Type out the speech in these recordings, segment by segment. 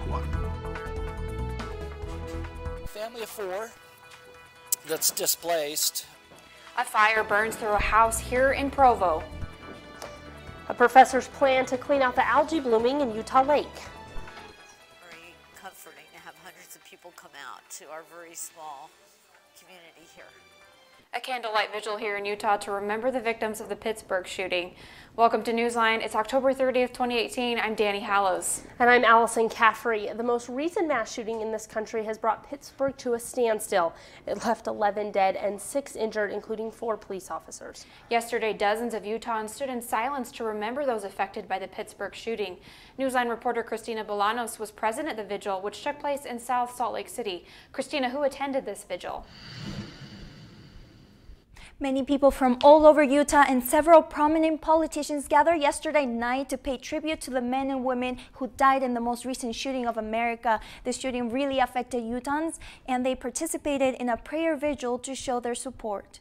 one. A family of 4 that's displaced. A fire burns through a house here in Provo. A professor's plan to clean out the algae blooming in Utah Lake. Very comforting to have hundreds of people come out to our very small community here. A candlelight vigil here in Utah to remember the victims of the Pittsburgh shooting. Welcome to Newsline. It's October 30th, 2018. I'm Danny Hallows. And I'm Allison Caffrey. The most recent mass shooting in this country has brought Pittsburgh to a standstill. It left 11 dead and 6 injured, including 4 police officers. Yesterday, dozens of Utahns stood in silence to remember those affected by the Pittsburgh shooting. Newsline reporter Christina Bolanos was present at the vigil, which took place in South Salt Lake City. Christina, who attended this vigil? Many people from all over Utah and several prominent politicians gathered yesterday night to pay tribute to the men and women who died in the most recent shooting of America. The shooting really affected Utahns, and they participated in a prayer vigil to show their support.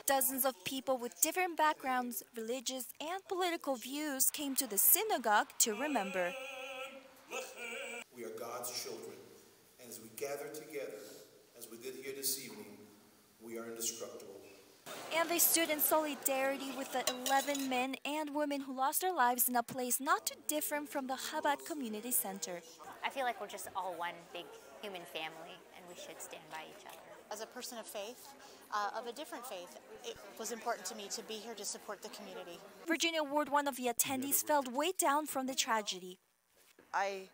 Dozens of people with different backgrounds, religious and political views came to the synagogue to remember. We are God's children, and as we gather together, as we did here this evening, we are indestructible. And they stood in solidarity with the 11 men and women who lost their lives in a place not too different from the Chabad Community Center. I feel like we're just all one big human family, and we should stand by each other. As a person of faith, of a different faith, it was important to me to be here to support the community. Virginia Ward, one of the attendees, felt weighed down from the tragedy. I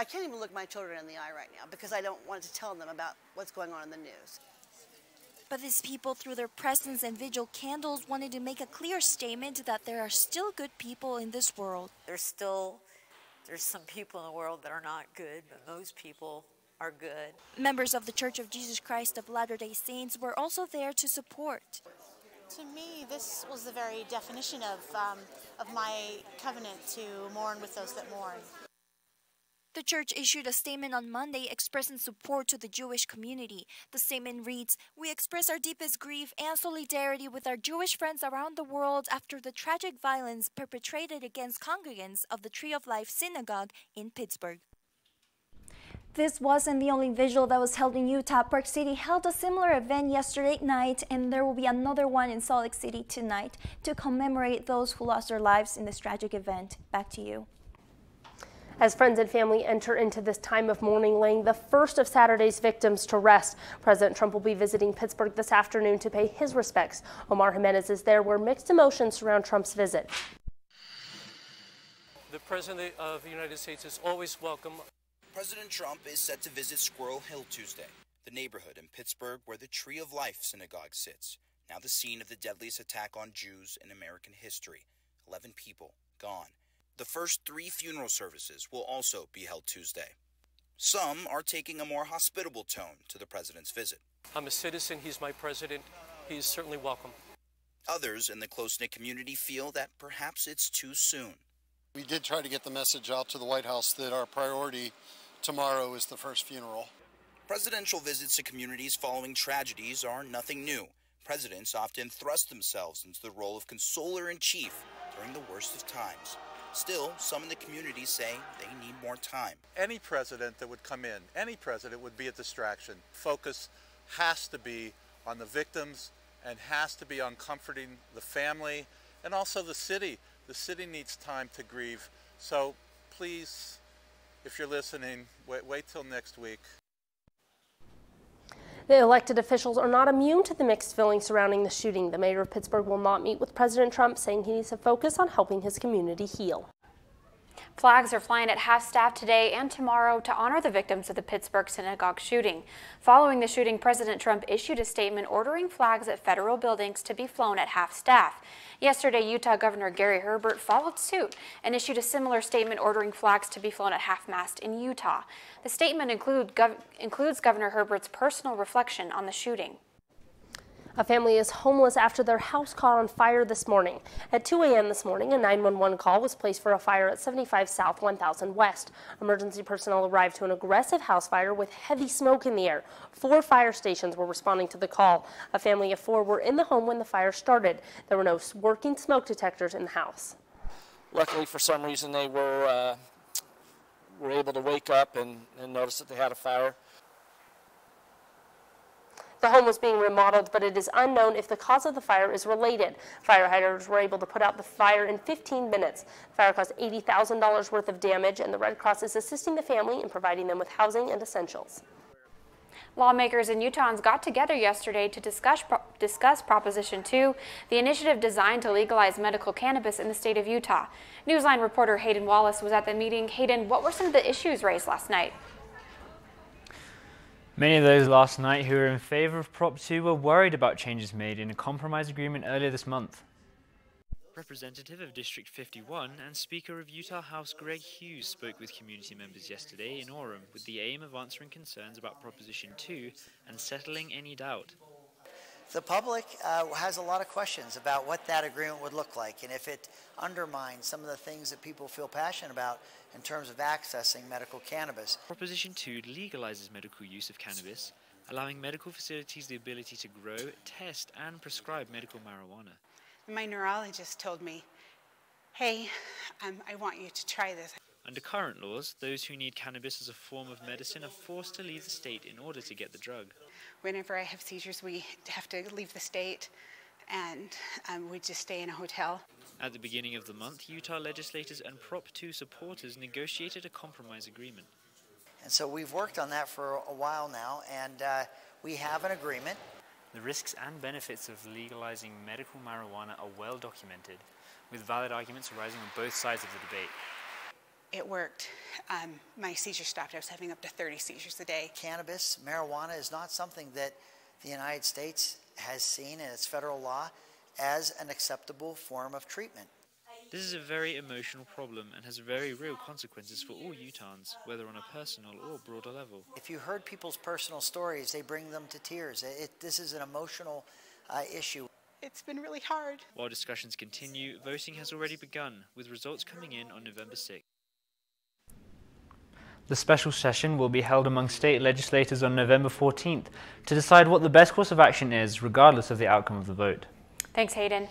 can't even look my children in the eye right now because I don't want to tell them about what's going on in the news. But these people, through their presence and vigil candles, wanted to make a clear statement that there are still good people in this world. There's some people in the world that are not good, but most people are good. Members of the Church of Jesus Christ of Latter-day Saints were also there to support. To me, this was the very definition of my covenant to mourn with those that mourn. The church issued a statement on Monday expressing support to the Jewish community. The statement reads, "We express our deepest grief and solidarity with our Jewish friends around the world after the tragic violence perpetrated against congregants of the Tree of Life Synagogue in Pittsburgh." This wasn't the only vigil that was held in Utah. Park City held a similar event yesterday night, and there will be another one in Salt Lake City tonight to commemorate those who lost their lives in this tragic event. Back to you. As friends and family enter into this time of mourning, laying the first of Saturday's victims to rest, President Trump will be visiting Pittsburgh this afternoon to pay his respects. Omar Jimenez is there where mixed emotions surround Trump's visit. The President of the United States is always welcome. President Trump is set to visit Squirrel Hill Tuesday, the neighborhood in Pittsburgh where the Tree of Life Synagogue sits, now the scene of the deadliest attack on Jews in American history. 11 people gone. The first 3 funeral services will also be held Tuesday. Some are taking a more hospitable tone to the president's visit. I'm a citizen, he's my president, he's certainly welcome. Others in the close-knit community feel that perhaps it's too soon. We did try to get the message out to the White House that our priority tomorrow is the first funeral. Presidential visits to communities following tragedies are nothing new. Presidents often thrust themselves into the role of consoler-in-chief during the worst of times. Still, some in the community say they need more time. Any president that would come in, any president would be a distraction. Focus has to be on the victims and has to be on comforting the family and also the city. The city needs time to grieve. So please, if you're listening, wait till next week. The elected officials are not immune to the mixed feelings surrounding the shooting. The mayor of Pittsburgh will not meet with President Trump, saying he needs to focus on helping his community heal. Flags are flying at half-staff today and tomorrow to honor the victims of the Pittsburgh synagogue shooting. Following the shooting, President Trump issued a statement ordering flags at federal buildings to be flown at half-staff. Yesterday, Utah Governor Gary Herbert followed suit and issued a similar statement ordering flags to be flown at half-mast in Utah. The statement includes Governor Herbert's personal reflection on the shooting. A family is homeless after their house caught on fire this morning. At 2 a.m. this morning, a 911 call was placed for a fire at 75 South 1000 West. Emergency personnel arrived to an aggressive house fire with heavy smoke in the air. 4 fire stations were responding to the call. A family of 4 were in the home when the fire started. There were no working smoke detectors in the house. Luckily, for some reason, they were able to wake up and notice that they had a fire. The home was being remodeled, but it is unknown if the cause of the fire is related. Firefighters were able to put out the fire in 15 minutes. The fire caused $80,000 worth of damage, and the Red Cross is assisting the family in providing them with housing and essentials. Lawmakers and Utahns got together yesterday to discuss Proposition 2, the initiative designed to legalize medical cannabis in the state of Utah. Newsline reporter Hayden Wallace was at the meeting. Hayden, what were some of the issues raised last night? Many of those last night who were in favor of Prop 2 were worried about changes made in a compromise agreement earlier this month. Representative of District 51 and Speaker of Utah House Greg Hughes spoke with community members yesterday in Orem with the aim of answering concerns about Proposition 2 and settling any doubt. The public has a lot of questions about what that agreement would look like and if it undermines some of the things that people feel passionate about in terms of accessing medical cannabis. Proposition 2 legalizes medical use of cannabis, allowing medical facilities the ability to grow, test, and prescribe medical marijuana. My neurologist told me, hey, I want you to try this. Under current laws, those who need cannabis as a form of medicine are forced to leave the state in order to get the drug. Whenever I have seizures, we have to leave the state, and we just stay in a hotel. At the beginning of the month, Utah legislators and Prop 2 supporters negotiated a compromise agreement. And so we've worked on that for a while now, and we have an agreement. The risks and benefits of legalizing medical marijuana are well documented, with valid arguments arising on both sides of the debate. It worked. My seizure stopped. I was having up to 30 seizures a day. Cannabis, marijuana is not something that the United States has seen in its federal law as an acceptable form of treatment. This is a very emotional problem and has very real consequences for all Utahns, whether on a personal or broader level. If you heard people's personal stories, they bring them to tears. This is an emotional issue. It's been really hard. While discussions continue, voting has already begun, with results coming in on November 6th. The special session will be held among state legislators on November 14th to decide what the best course of action is, regardless of the outcome of the vote. Thanks, Hayden.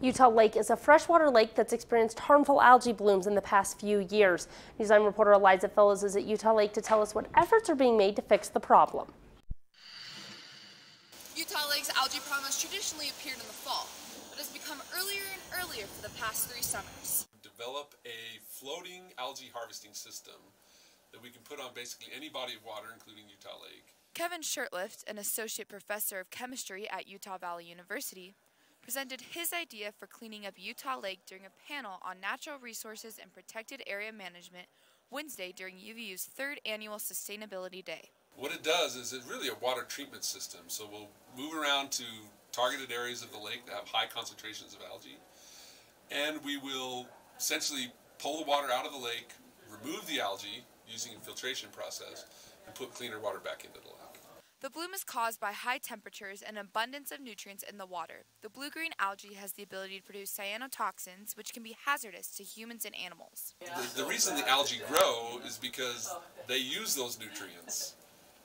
Utah Lake is a freshwater lake that's experienced harmful algae blooms in the past few years. Newsline reporter Eliza Fellows is at Utah Lake to tell us what efforts are being made to fix the problem. Utah Lake's algae problem has traditionally appeared in the fall, but has become earlier and earlier for the past 3 summers. Develop a floating algae harvesting system that we can put on basically any body of water, including Utah Lake. Kevin Shurtliff, an associate professor of chemistry at Utah Valley University, presented his idea for cleaning up Utah Lake during a panel on natural resources and protected area management Wednesday during UVU's 3rd annual Sustainability Day. What it does is it's really a water treatment system. So we'll move around to targeted areas of the lake that have high concentrations of algae, and we will essentially pull the water out of the lake, remove the algae using a filtration process, and put cleaner water back into the lake. The bloom is caused by high temperatures and abundance of nutrients in the water. The blue-green algae has the ability to produce cyanotoxins, which can be hazardous to humans and animals. The reason the algae grow is because they use those nutrients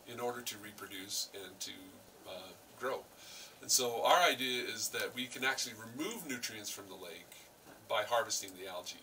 in order to reproduce and to grow. And so our idea is that we can actually remove nutrients from the lake by harvesting the algae.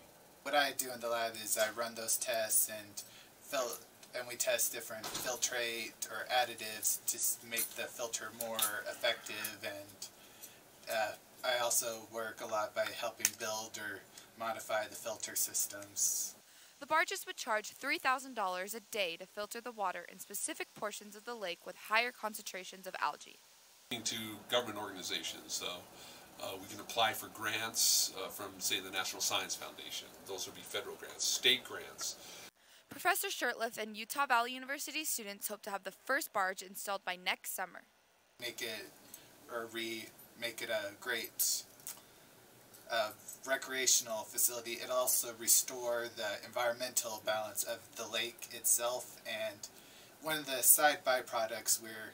What I do in the lab is I run those tests and we test different filtrate or additives to make the filter more effective, and I also work a lot by helping build or modify the filter systems. The barges would charge $3,000 a day to filter the water in specific portions of the lake with higher concentrations of algae. To government organizations, so we can apply for grants from, say, the National Science Foundation. Those would be federal grants, state grants. Professor Shurtliff and Utah Valley University students hope to have the first barge installed by next summer. Make it a great recreational facility. It also restore the environmental balance of the lake itself, and one of the side byproducts we're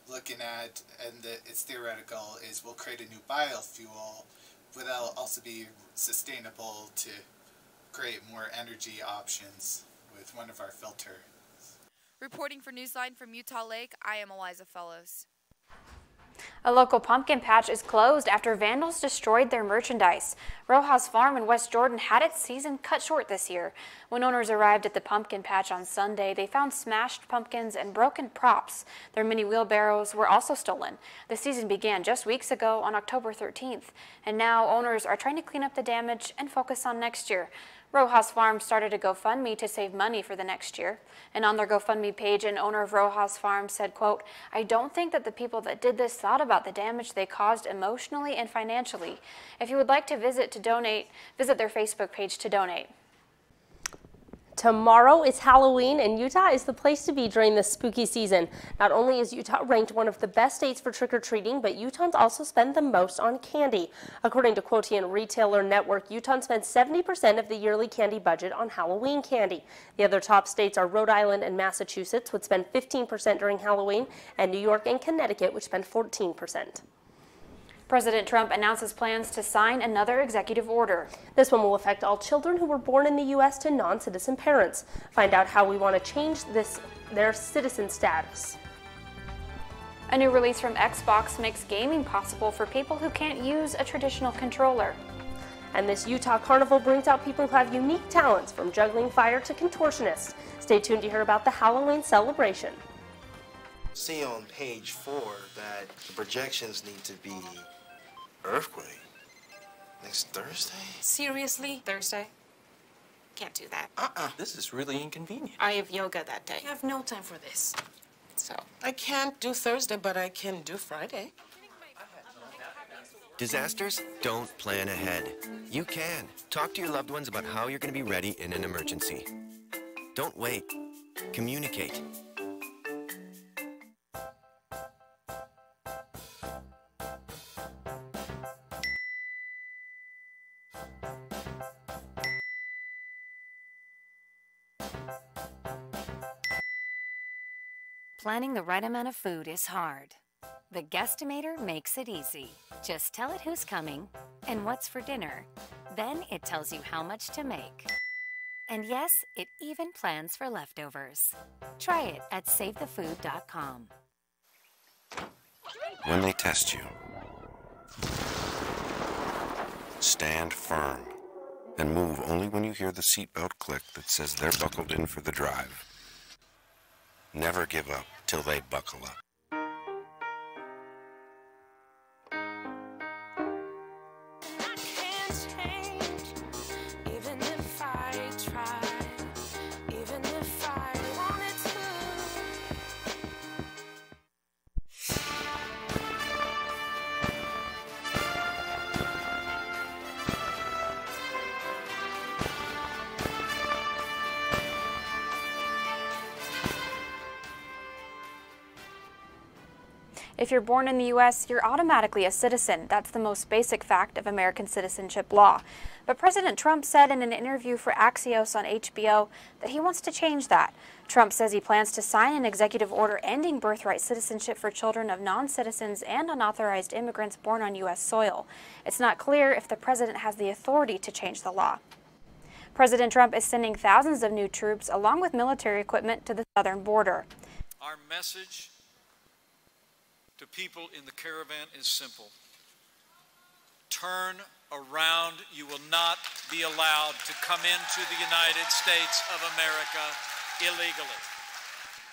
looking at, and it's theoretical, is we'll create a new biofuel, but that'll also be sustainable to create more energy options with one of our filters. Reporting for Newsline from Utah Lake, I am Eliza Fellows. A local pumpkin patch is closed after vandals destroyed their merchandise. Rojas Farm in West Jordan had its season cut short this year. When owners arrived at the pumpkin patch on Sunday, they found smashed pumpkins and broken props. Their mini wheelbarrows were also stolen. The season began just weeks ago on October 13th, and now owners are trying to clean up the damage and focus on next year. Rojas Farm started a GoFundMe to save money for the next year. And on their GoFundMe page, an owner of Rojas Farm said, quote, "I don't think that the people that did this thought about the damage they caused emotionally and financially. If you would like to visit visit their Facebook page to donate." Tomorrow is Halloween, and Utah is the place to be during this spooky season. Not only is Utah ranked one of the best states for trick-or-treating, but Utahns also spend the most on candy. According to Quotient Retailer Network, Utahns spend 70% of the yearly candy budget on Halloween candy. The other top states are Rhode Island and Massachusetts, which spend 15% during Halloween, and New York and Connecticut, which spend 14%. President Trump announces plans to sign another executive order. This one will affect all children who were born in the U.S. to non-citizen parents. Find out how we want to change their citizen status. A new release from Xbox makes gaming possible for people who can't use a traditional controller. And this Utah Carnival brings out people who have unique talents, from juggling fire to contortionists. Stay tuned to hear about the Halloween celebration. See on page 4 that the projections need to be earthquake next Thursday. Seriously? Thursday? Can't do that. This is really inconvenient. I have yoga that day. I have no time for this. So, I can't do Thursday, but I can do Friday. Disasters don't plan ahead. You can. Talk to your loved ones about how you're going to be ready in an emergency. Don't wait. Communicate. Planning the right amount of food is hard. The Guestimator makes it easy. Just tell it who's coming and what's for dinner. Then it tells you how much to make. And yes, it even plans for leftovers. Try it at SaveTheFood.com. When they test you, stand firm and move only when you hear the seatbelt click that says they're buckled in for the drive. Never give up till they buckle up. If you're born in the U.S., you're automatically a citizen. That's the most basic fact of American citizenship law. But President Trump said in an interview for Axios on HBO that he wants to change that. Trump says he plans to sign an executive order ending birthright citizenship for children of non-citizens and unauthorized immigrants born on U.S. soil. It's not clear if the president has the authority to change the law. President Trump is sending thousands of new troops along with military equipment to the southern border. Our message to people in the caravan is simple. Turn around. You will not be allowed to come into the United States of America illegally.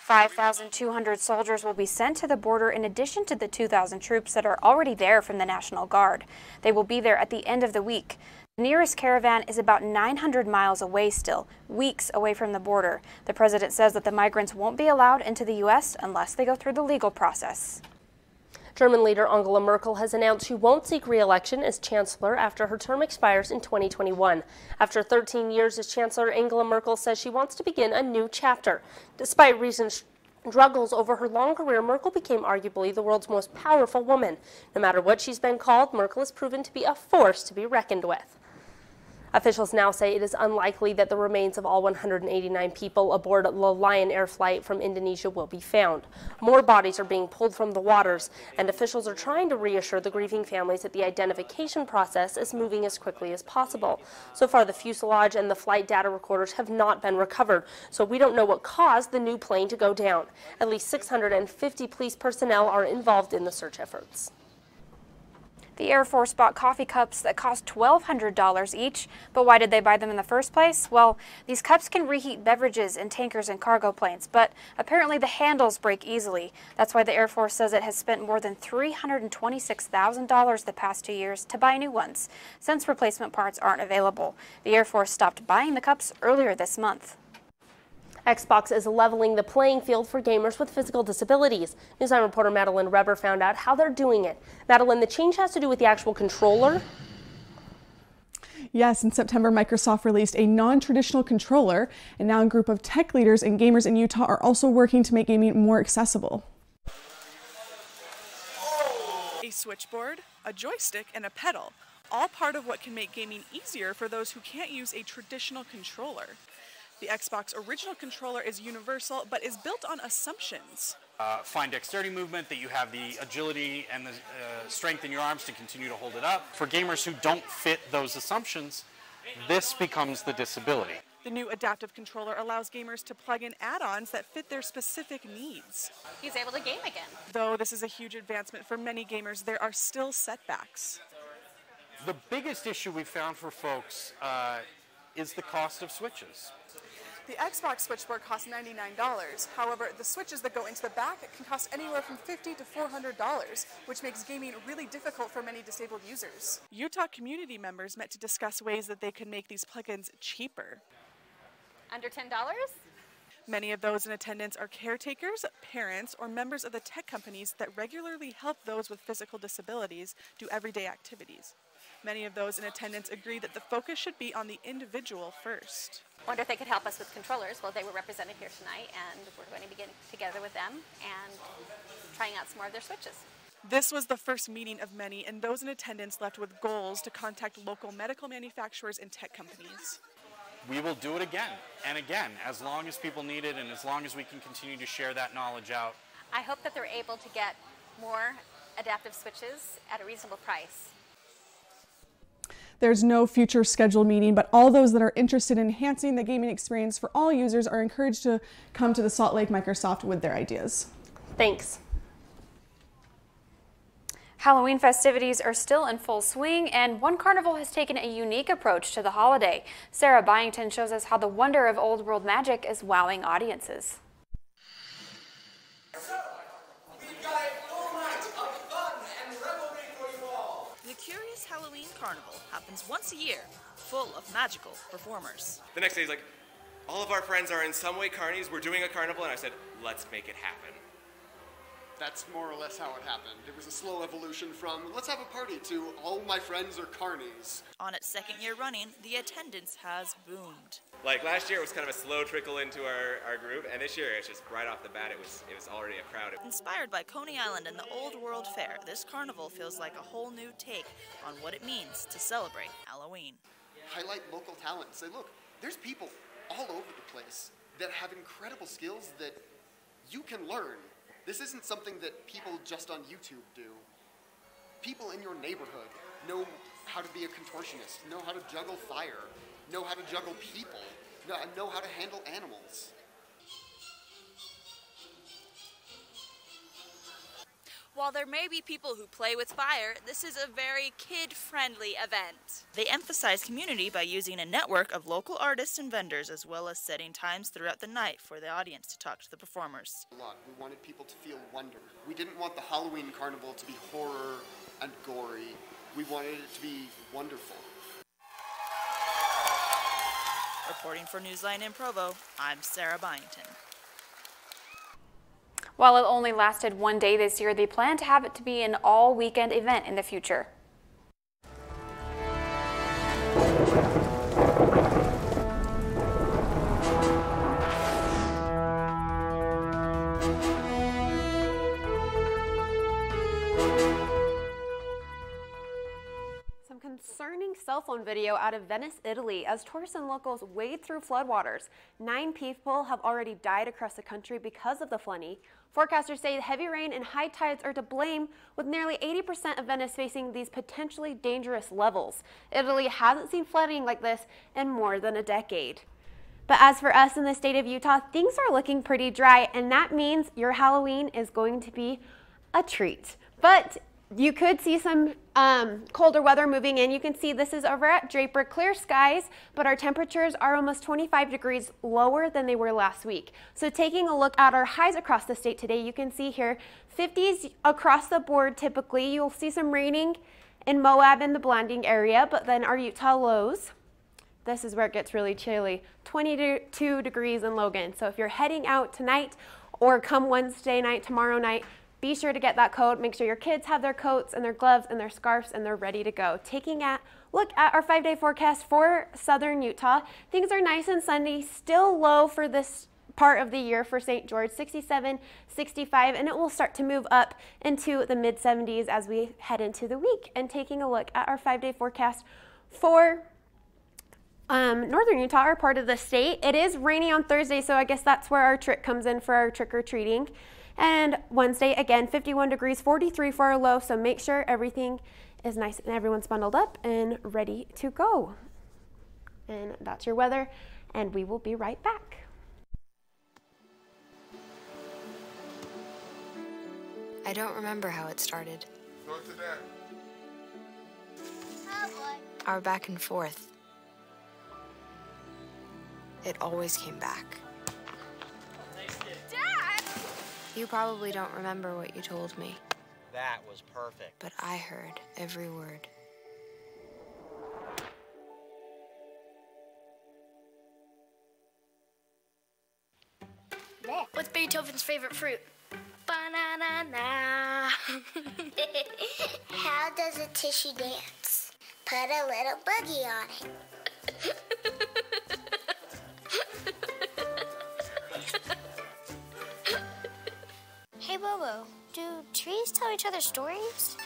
5,200 soldiers will be sent to the border in addition to the 2,000 troops that are already there from the National Guard. They will be there at the end of the week. The nearest caravan is about 900 miles away still, weeks away from the border. The president says that the migrants won't be allowed into the U.S. unless they go through the legal process. German leader Angela Merkel has announced she won't seek re-election as chancellor after her term expires in 2021. After 13 years as chancellor, Angela Merkel says she wants to begin a new chapter. Despite recent struggles over her long career, Merkel became arguably the world's most powerful woman. No matter what she's been called, Merkel has proven to be a force to be reckoned with. Officials now say it is unlikely that the remains of all 189 people aboard the Lion Air flight from Indonesia will be found. More bodies are being pulled from the waters, and officials are trying to reassure the grieving families that the identification process is moving as quickly as possible. So far, the fuselage and the flight data recorders have not been recovered, so we don't know what caused the new plane to go down. At least 650 police personnel are involved in the search efforts. The Air Force bought coffee cups that cost $1,200 each, but why did they buy them in the first place? Well, these cups can reheat beverages in tankers and cargo planes, but apparently the handles break easily. That's why the Air Force says it has spent more than $326,000 the past 2 years to buy new ones, since replacement parts aren't available. The Air Force stopped buying the cups earlier this month. Xbox is leveling the playing field for gamers with physical disabilities. Newsline reporter Madeline Reber found out how they're doing it. Madeline, the change has to do with the actual controller? Yes, in September, Microsoft released a non-traditional controller, and now a group of tech leaders and gamers in Utah are also working to make gaming more accessible. A switchboard, a joystick, and a pedal, all part of what can make gaming easier for those who can't use a traditional controller. The Xbox original controller is universal, but is built on assumptions. Fine dexterity movement, that you have the agility and the strength in your arms to continue to hold it up. For gamers who don't fit those assumptions, this becomes the disability. The new adaptive controller allows gamers to plug in add-ons that fit their specific needs. He's able to game again. Though this is a huge advancement for many gamers, there are still setbacks. The biggest issue we found for folks is the cost of switches. The Xbox switchboard costs $99. However, the switches that go into the back can cost anywhere from $50 to $400, which makes gaming really difficult for many disabled users. Utah community members met to discuss ways that they could make these plugins cheaper. Under $10? Many of those in attendance are caretakers, parents, or members of the tech companies that regularly help those with physical disabilities do everyday activities. Many of those in attendance agree that the focus should be on the individual first. Wonder if they could help us with controllers. Well, they were represented here tonight, and we're going to be getting together with them and trying out some more of their switches. This was the first meeting of many, and those in attendance left with goals to contact local medical manufacturers and tech companies. We will do it again and again, as long as people need it and as long as we can continue to share that knowledge out. I hope that they're able to get more adaptive switches at a reasonable price. There's no future scheduled meeting, but all those that are interested in enhancing the gaming experience for all users are encouraged to come to the Salt Lake Microsoft with their ideas. Thanks. Halloween festivities are still in full swing, and one carnival has taken a unique approach to the holiday. Sarah Byington shows us how the wonder of old world magic is wowing audiences. The Curious Halloween Carnival happens once a year, full of magical performers. The next day he's like, all of our friends are in some way carnies, we're doing a carnival, and I said, let's make it happen. That's more or less how it happened. It was a slow evolution from, let's have a party, to all my friends are carnies. On its second year running, the attendance has boomed. Like last year it was kind of a slow trickle into our group, and this year it's just right off the bat it was already a crowd. Inspired by Coney Island and the Old World Fair, this carnival feels like a whole new take on what it means to celebrate Halloween. Highlight local talent. Say, look, there's people all over the place that have incredible skills that you can learn. This isn't something that people just on YouTube do. People in your neighborhood know how to be a contortionist, know how to juggle fire, know how to juggle people, know how to handle animals. While there may be people who play with fire, this is a very kid-friendly event. They emphasize community by using a network of local artists and vendors, as well as setting times throughout the night for the audience to talk to the performers. We wanted people to feel wonder. We didn't want the Halloween carnival to be horror and gory. We wanted it to be wonderful. Reporting for Newsline in Provo, I'm Sarah Byington. While it only lasted one day this year, they plan to have it to be an all-weekend event in the future. concerning cell phone video out of Venice, Italy, as tourists and locals wade through floodwaters. 9 people have already died across the country because of the flooding. Forecasters say heavy rain and high tides are to blame, with nearly 80% of Venice facing these potentially dangerous levels. Italy hasn't seen flooding like this in more than a decade. But as for us in the state of Utah, things are looking pretty dry, and that means your Halloween is going to be a treat. But you could see some colder weather moving in. You can see this is over at Draper, clear skies, but our temperatures are almost 25 degrees lower than they were last week. So taking a look at our highs across the state today, you can see here 50s across the board typically. You'll see some raining in Moab in the Blanding area, but then our Utah lows, this is where it gets really chilly, 22 degrees in Logan. So if you're heading out tonight or come Wednesday night, tomorrow night, be sure to get that coat. Make sure your kids have their coats and their gloves and their scarves and they're ready to go. Taking a look at our 5-day forecast for southern Utah, things are nice and sunny, still low for this part of the year for St. George, 67, 65, and it will start to move up into the mid 70s as we head into the week. And taking a look at our 5-day forecast for northern Utah, our part of the state, it is rainy on Thursday, so I guess that's where our trick comes in for our trick-or-treating. And Wednesday, again, 51 degrees, 43 for our low, so make sure everything is nice and everyone's bundled up and ready to go. And that's your weather, and we will be right back. I don't remember how it started. North of that. Our back and forth. It always came back. Dad! You probably don't remember what you told me, That was perfect. but I heard every word. What's Beethoven's favorite fruit? Banana. How does a tissue dance? Put a little boogie on it. Hey, Bobo, do trees tell each other stories?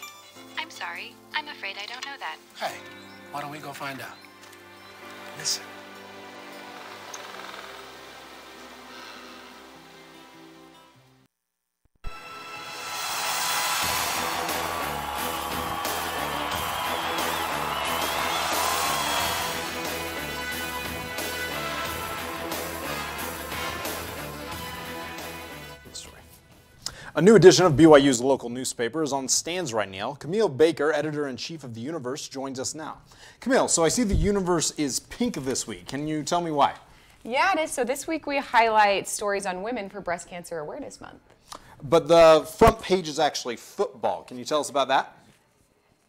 I'm sorry. I'm afraid I don't know that. Hey, why don't we go find out? Listen. A new edition of BYU's local newspaper is on stands right now. Camille Baker, editor-in-chief of The Universe, joins us now. Camille, so I see The Universe is pink this week. Can you tell me why? Yeah, it is. So this week we highlight stories on women for Breast Cancer Awareness Month. But the front page is actually football. Can you tell us about that?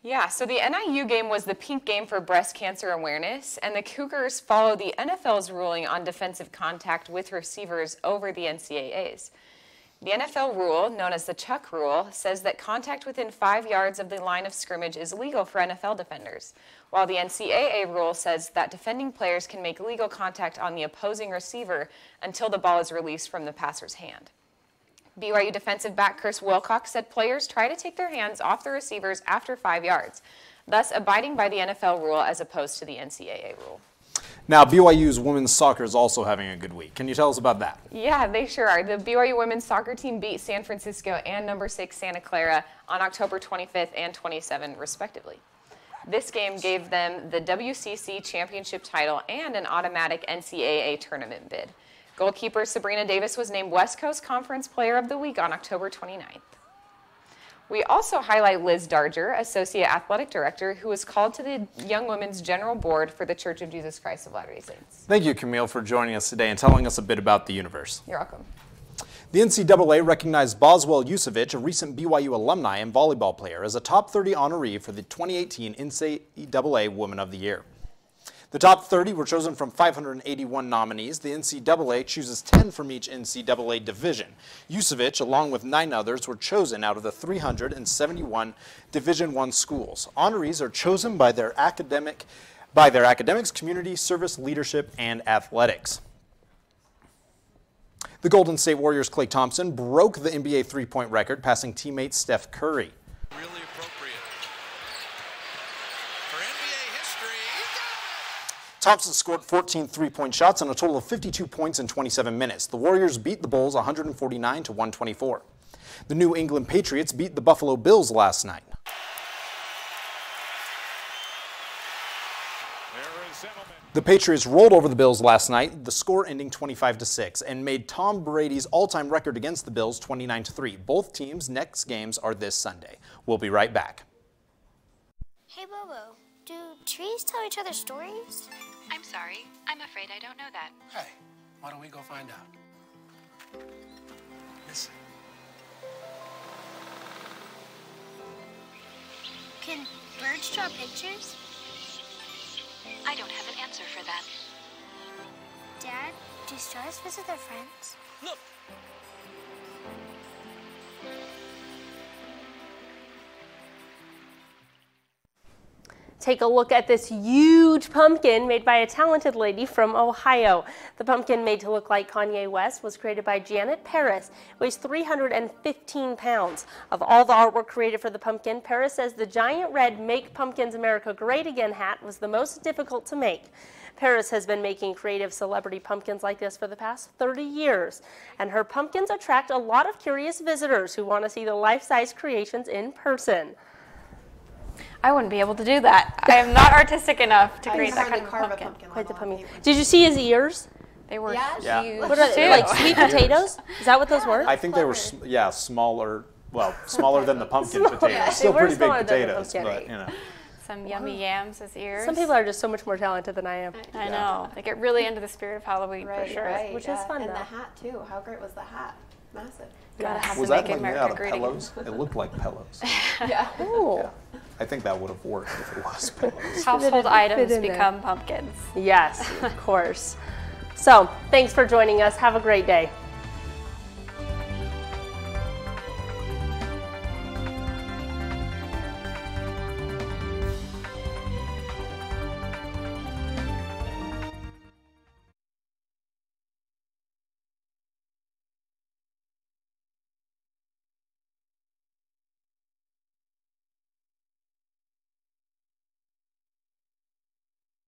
Yeah, so the NIU game was the pink game for breast cancer awareness, and the Cougars follow the NFL's ruling on defensive contact with receivers over the NCAA's. The NFL rule, known as the Chuck Rule, says that contact within 5 yards of the line of scrimmage is legal for NFL defenders, while the NCAA rule says that defending players can make legal contact on the opposing receiver until the ball is released from the passer's hand. BYU defensive back Chris Wilcox said players try to take their hands off the receivers after 5 yards, thus abiding by the NFL rule as opposed to the NCAA rule. Now, BYU's women's soccer is also having a good week. Can you tell us about that? Yeah, they sure are. The BYU women's soccer team beat San Francisco and number 6 Santa Clara on October 25th and 27th, respectively. This game gave them the WCC championship title and an automatic NCAA tournament bid. Goalkeeper Sabrina Davis was named West Coast Conference Player of the Week on October 29th. We also highlight Liz Darger, Associate Athletic Director, who was called to the Young Women's General Board for the Church of Jesus Christ of Latter-day Saints. Thank you, Camille, for joining us today and telling us a bit about the universe. You're welcome. The NCAA recognized Boswell Yusevich, a recent BYU alumni and volleyball player, as a top 30 honoree for the 2018 NCAA Woman of the Year. The top 30 were chosen from 581 nominees. The NCAA chooses 10 from each NCAA division. Yusevich, along with 9 others, were chosen out of the 371 Division I schools. Honorees are chosen by their academics, community service, leadership, and athletics. The Golden State Warriors' Klay Thompson broke the NBA three-point record, passing teammate Steph Curry. Really appropriate. For NBA Thompson scored 14 three-point shots and a total of 52 points in 27 minutes. The Warriors beat the Bulls 149 to 124. The New England Patriots beat the Buffalo Bills last night. The Patriots rolled over the Bills last night, the score ending 25-6, and made Tom Brady's all-time record against the Bills 29-3. Both teams' next games are this Sunday. We'll be right back. Hey, Bobo, do trees tell each other stories? I'm sorry. I'm afraid I don't know that. Hey, why don't we go find out? Listen. Can birds draw pictures? I don't have an answer for that. Dad, do stars visit their friends? Look! Take a look at this huge pumpkin made by a talented lady from Ohio. The pumpkin, made to look like Kanye West, was created by Janet Paris. It weighs 315 pounds. Of all the artwork created for the pumpkin, Paris says the giant red "Make Pumpkins America Great Again" hat was the most difficult to make. Paris has been making creative celebrity pumpkins like this for the past 30 years, and her pumpkins attract a lot of curious visitors who want to see the life-size creations in person. I wouldn't be able to do that. I am not artistic enough to create that kind of pumpkin. Quite the pumpkin. Did you see his ears? They were Yeah. huge. What are they, like sweet potatoes? Is that what those were? I think they were, smaller, well, smaller than the pumpkin potatoes. Yeah, Still they were pretty big smaller than the potatoes, pumpkin. but, you know. Some yummy yams as ears. Some people are just so much more talented than I am. I know. They get really into the spirit of Halloween for sure. Which is fun, and though. the hat, too. How great was the hat? Massive. Gotta have Was to that make like made America out of great again. pillows? It looked like pillows. Yeah. Ooh. Yeah. I think that would have worked if it was pillows. Household items become pumpkins. Yes, of course. So, thanks for joining us. Have a great day.